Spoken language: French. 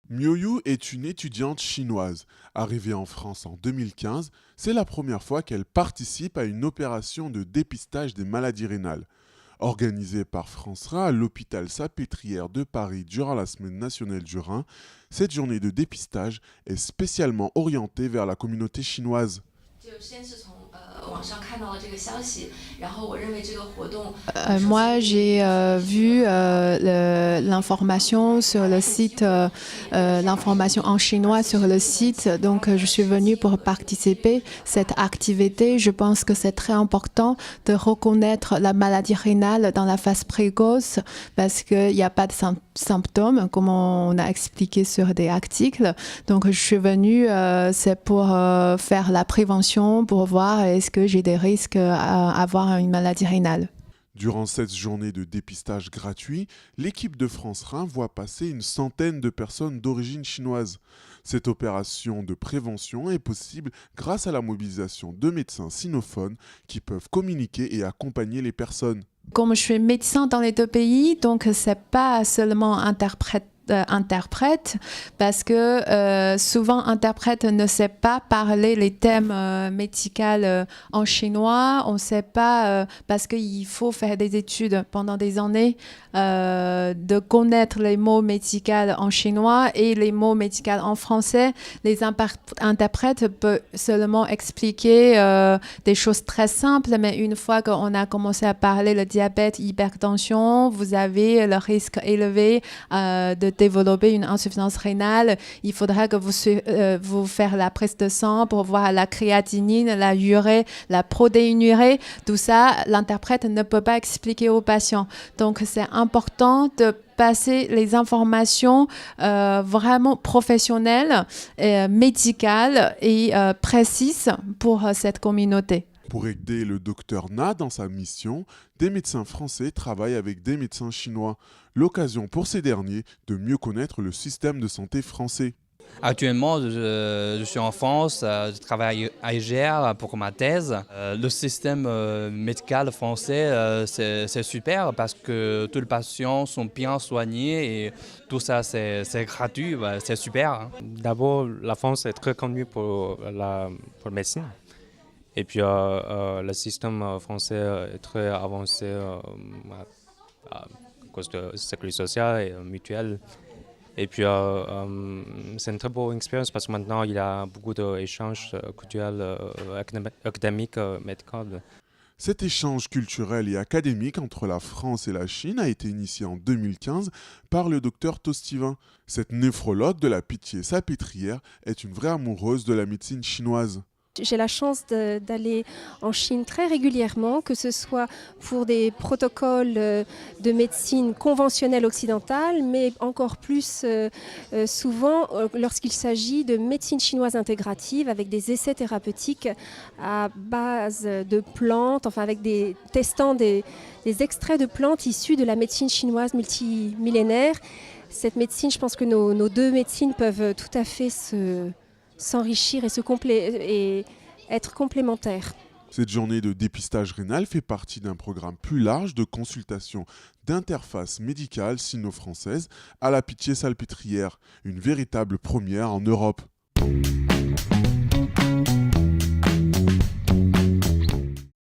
Miuyu est une étudiante chinoise. Arrivée en France en 2015, c'est la première fois qu'elle participe à une opération de dépistage des maladies rénales. Organisée par Francera à l'hôpital Salpêtrière de Paris durant la Semaine nationale du Rhin, cette journée de dépistage est spécialement orientée vers la communauté chinoise. Moi, j'ai vu l'information sur le site, l'information en chinois sur le site. Donc, je suis venue pour participer à cette activité. Je pense que c'est très important de reconnaître la maladie rénale dans la phase précoce parce qu'il n'y a pas de symptômes, comme on a expliqué sur des articles. Donc, je suis venue, c'est pour faire la prévention, pour voir est-ce que j'ai des risques à avoir une maladie rénale. Durant cette journée de dépistage gratuit, l'équipe de France Rhin voit passer une centaine de personnes d'origine chinoise. Cette opération de prévention est possible grâce à la mobilisation de médecins sinophones qui peuvent communiquer et accompagner les personnes. Comme je suis médecin dans les deux pays, donc c'est pas seulement interprète parce que souvent interprète ne sait pas parler les thèmes médicaux en chinois, on ne sait pas parce qu'il faut faire des études pendant des années de connaître les mots médicaux en chinois et les mots médicaux en français. Les interprètes peuvent seulement expliquer des choses très simples, mais une fois qu'on a commencé à parler le diabète, hypertension, vous avez le risque élevé de développer une insuffisance rénale. Il faudra que vous faire la prise de sang pour voir la créatinine, la urée, la protéinurée. Tout ça, l'interprète ne peut pas expliquer aux patients. Donc, c'est important de passer les informations vraiment professionnelles, médicales et précises pour cette communauté. Pour aider le docteur Na dans sa mission, des médecins français travaillent avec des médecins chinois. L'occasion pour ces derniers de mieux connaître le système de santé français. Actuellement, je suis en France, je travaille à IGR pour ma thèse. Le système médical français, c'est super parce que tous les patients sont bien soignés et tout ça, c'est gratuit, c'est super. Hein. D'abord, la France est très connue pour la médecine. Et puis, le système français est très avancé à cause de la sécurité sociale et mutuelle. Et puis, c'est une très bonne expérience parce que maintenant, il y a beaucoup d'échanges culturels, académiques, médicaux. Cet échange culturel et académique entre la France et la Chine a été initié en 2015 par le docteur Tostivin. Cette néphrologue de la Pitié-Salpêtrière est une vraie amoureuse de la médecine chinoise. J'ai la chance d'aller en Chine très régulièrement, que ce soit pour des protocoles de médecine conventionnelle occidentale, mais encore plus souvent lorsqu'il s'agit de médecine chinoise intégrative avec des essais thérapeutiques à base de plantes, enfin avec testant des extraits de plantes issus de la médecine chinoise multimillénaire. Cette médecine, je pense que nos deux médecines peuvent tout à fait s'enrichir et être complémentaires. Cette journée de dépistage rénal fait partie d'un programme plus large de consultation d'interface médicale sino-française à la Pitié-Salpêtrière, une véritable première en Europe.